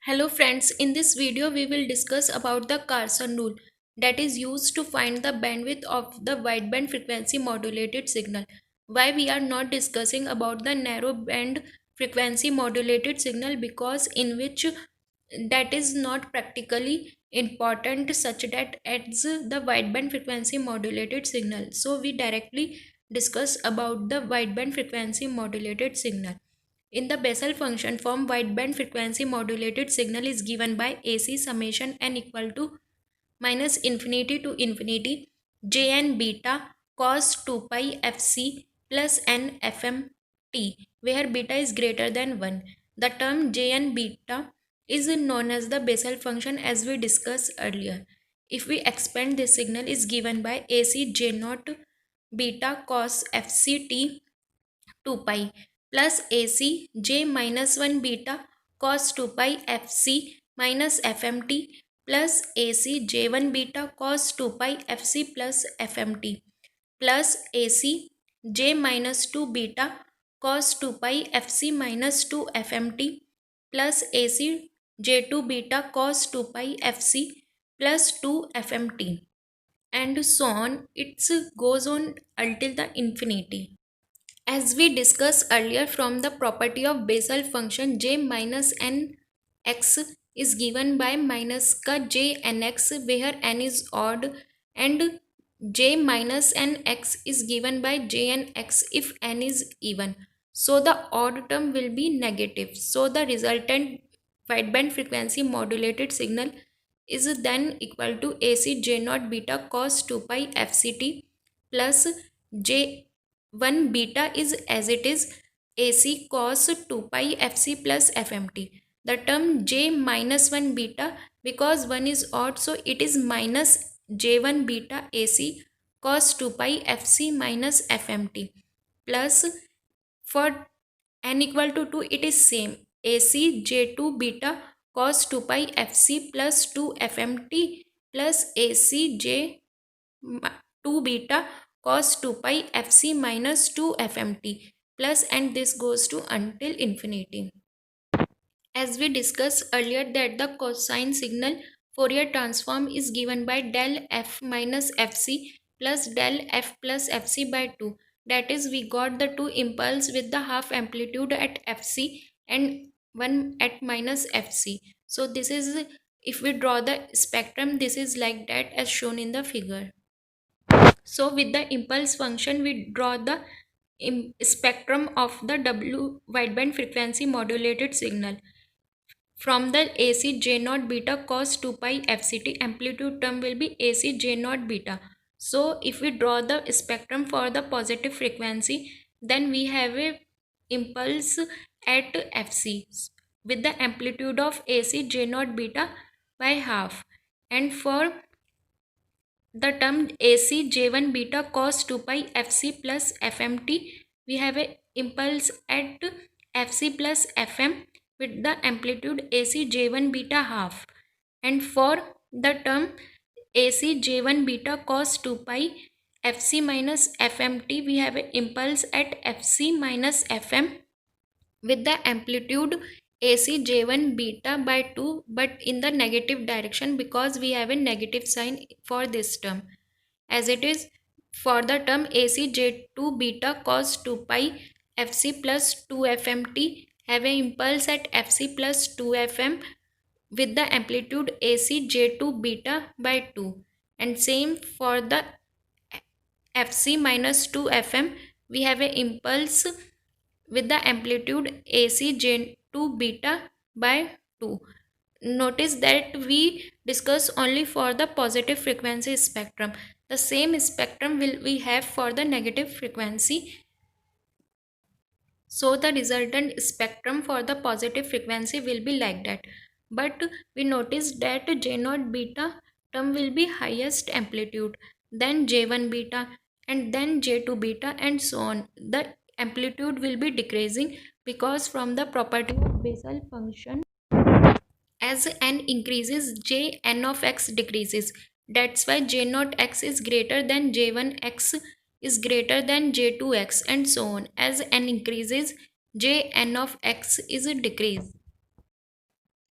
Hello friends, in this video we will discuss about the Carson rule that is used to find the bandwidth of the wideband frequency modulated signal. Why we are not discussing about the narrow band frequency modulated signal, because in which that is not practically important such that adds the wideband frequency modulated signal. So we directly discuss about the wideband frequency modulated signal. In the Bessel function form, wideband frequency modulated signal is given by AC summation n equal to minus infinity to infinity jn beta cos 2 pi fc plus n fm t, where beta is greater than 1. The term jn beta is known as the Bessel function as we discussed earlier. If we expand, this signal is given by AC j naught beta cos fc t 2 pi plus AC j minus 1 beta cos 2 pi fc minus fmt plus AC j1 beta cos 2 pi fc plus fmt plus AC j minus 2 beta cos 2 pi fc minus 2 fmt plus AC j2 beta cos 2 pi fc plus 2 fmt, and so on. It goes on until the infinity. As we discussed earlier, from the property of Bessel function, j minus n x is given by minus ka j nx, where n is odd, and j minus n x is given by j n x if n is even. So the odd term will be negative. So the resultant wideband frequency modulated signal is then equal to AC j naught beta cos 2 pi fct plus j 1 beta is as it is AC cos 2 pi fc plus fmt. The term j minus 1 beta, because 1 is odd, so it is minus j1 beta AC cos 2 pi fc minus fmt plus, for n equal to 2, it is same AC j2 beta cos 2 pi fc plus 2 fmt plus AC j 2 beta cos 2 pi fc minus 2 fmt plus, and this goes to until infinity. As we discussed earlier, that the cosine signal Fourier transform is given by del f minus fc plus del f plus fc by 2. That is, we got the two impulse with the half amplitude at fc and one at minus fc. So this is, if we draw the spectrum, this is like that as shown in the figure. So with the impulse function, we draw the spectrum of the W wideband frequency modulated signal. From the AC j naught beta cos 2 pi fct, amplitude term will be AC j naught beta. So if we draw the spectrum for the positive frequency, then we have a impulse at fc with the amplitude of AC j naught beta by half, and for the term AC j1 beta cos 2 pi fc plus fmt, we have a impulse at fc plus fm with the amplitude AC j1 beta half, and for the term AC j1 beta cos 2 pi fc minus fmt, we have a impulse at fc minus fm with the amplitude AC j1 beta by 2, but in the negative direction, because we have a negative sign for this term, as it is for the term AC j2 beta cos 2 pi fc plus 2 fmt, have a impulse at fc plus 2 fm with the amplitude AC j2 beta by 2, and same for the fc minus 2 fm, we have a impulse with the amplitude AC j2 beta by 2. Notice that we discuss only for the positive frequency spectrum. The same spectrum will we have for the negative frequency. So the resultant spectrum for the positive frequency will be like that. But we notice that j0 beta term will be highest amplitude, then j1 beta, and then j2 beta, and so on. The amplitude will be decreasing, because from the property of Bessel function, as n increases, j n of x decreases. That's why j naught x is greater than j1 x is greater than j2 x, and so on. As n increases, j n of x is a decrease.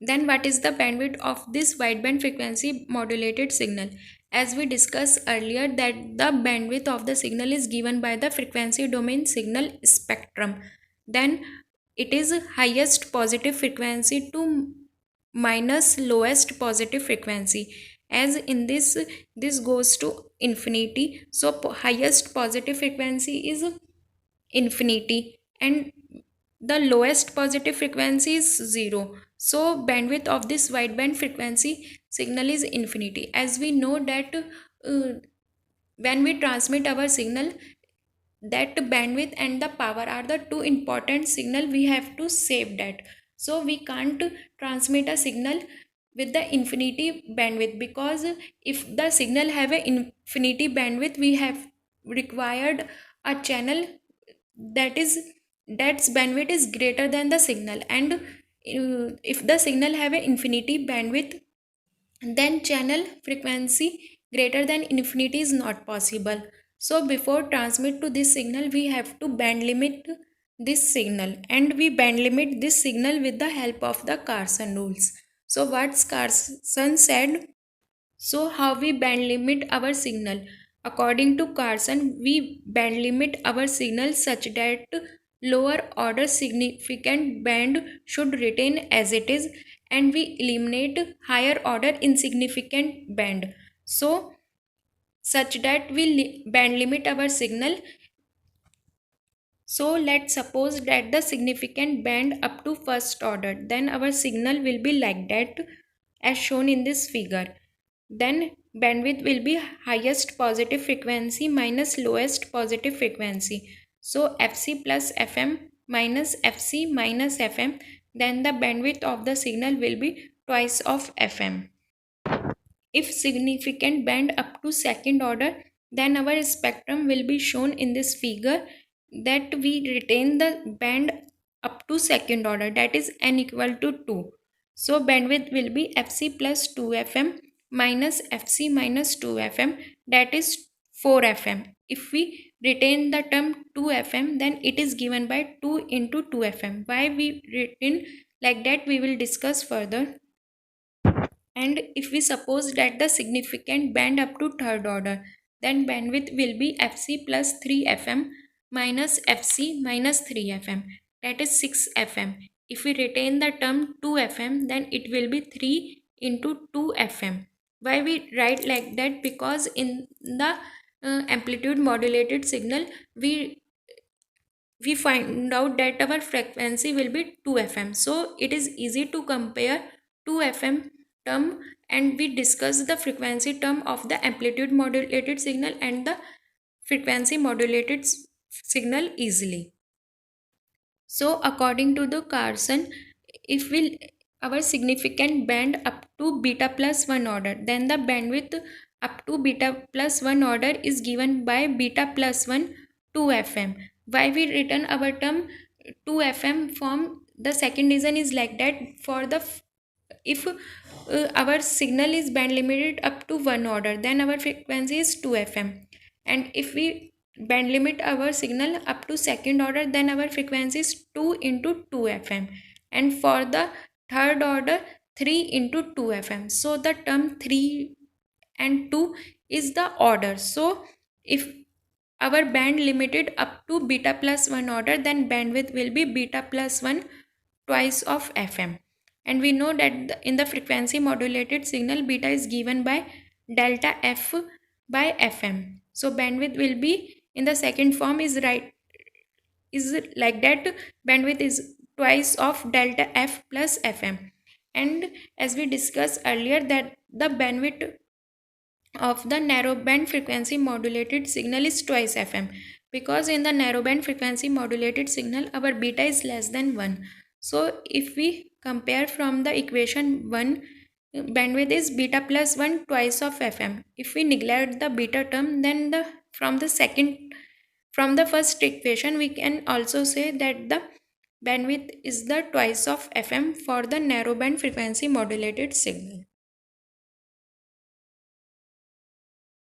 Then what is the bandwidth of this wideband frequency modulated signal? As we discussed earlier that the bandwidth of the signal is given by the frequency domain signal spectrum. Then it is highest positive frequency to minus lowest positive frequency. As in this goes to infinity. So highest positive frequency is infinity and the lowest positive frequency is 0. So bandwidth of this wideband frequency signal is infinity. As we know that when we transmit our signal, that bandwidth and the power are the two important signal, we have to save that. So we can't transmit a signal with the infinity bandwidth, because if the signal have a infinity bandwidth, we have required a channel that's bandwidth is greater than the signal, and if the signal have a infinity bandwidth, then channel frequency greater than infinity is not possible. So before transmit to this signal, we have to band limit this signal, and we band limit this signal with the help of the Carson rules. So what Carson said, so how we band limit our signal? According to Carson, we band limit our signal such that lower order significant band should retain as it is, and we eliminate higher order insignificant band. So such that we band limit our signal. So let's suppose that the significant band up to first order, then our signal will be like that as shown in this figure. Then bandwidth will be highest positive frequency minus lowest positive frequency. So Fc plus Fm minus Fc minus Fm, then the bandwidth of the signal will be twice of Fm. If significant band up to second order, then our spectrum will be shown in this figure, that we retain the band up to second order, that is n equal to 2. So bandwidth will be Fc plus 2Fm minus Fc minus 2Fm, that is 4Fm. If we retain the term 2Fm, then it is given by 2 into 2Fm. Why we retain like that, we will discuss further. And if we suppose that the significant band up to third order, then bandwidth will be Fc plus 3Fm minus Fc minus 3Fm, that is 6Fm. If we retain the term 2Fm, then it will be 3 into 2Fm. Why we write like that? Because in the amplitude modulated signal, we find out that our frequency will be 2Fm. So it is easy to compare 2Fm term, and we discuss the frequency term of the amplitude modulated signal and the frequency modulated signal easily. So according to the Carson, if we our significant band up to beta plus 1 order, then the bandwidth up to beta plus 1 order is given by beta plus 1 2Fm. Why we written our term 2Fm form? The second reason is like that, for the if our signal is band limited up to 1 order, then our frequency is 2Fm, and if we band limit our signal up to second order, then our frequency is 2 into 2Fm, and for the third order 3 into 2Fm. So the term 3 and 2 is the order. So if our band limited up to beta plus 1 order, then bandwidth will be beta plus 1 twice of Fm. And we know that in the frequency modulated signal, beta is given by delta F by Fm. So bandwidth will be in the second form is like that, bandwidth is twice of delta F plus Fm. And as we discussed earlier, that the bandwidth of the narrowband frequency modulated signal is twice Fm, because in the narrowband frequency modulated signal our beta is less than 1. So if we compare from the equation 1, bandwidth is beta plus 1 twice of Fm. If we neglect the beta term, then from the first equation we can also say that the bandwidth is the twice of Fm for the narrowband frequency modulated signal.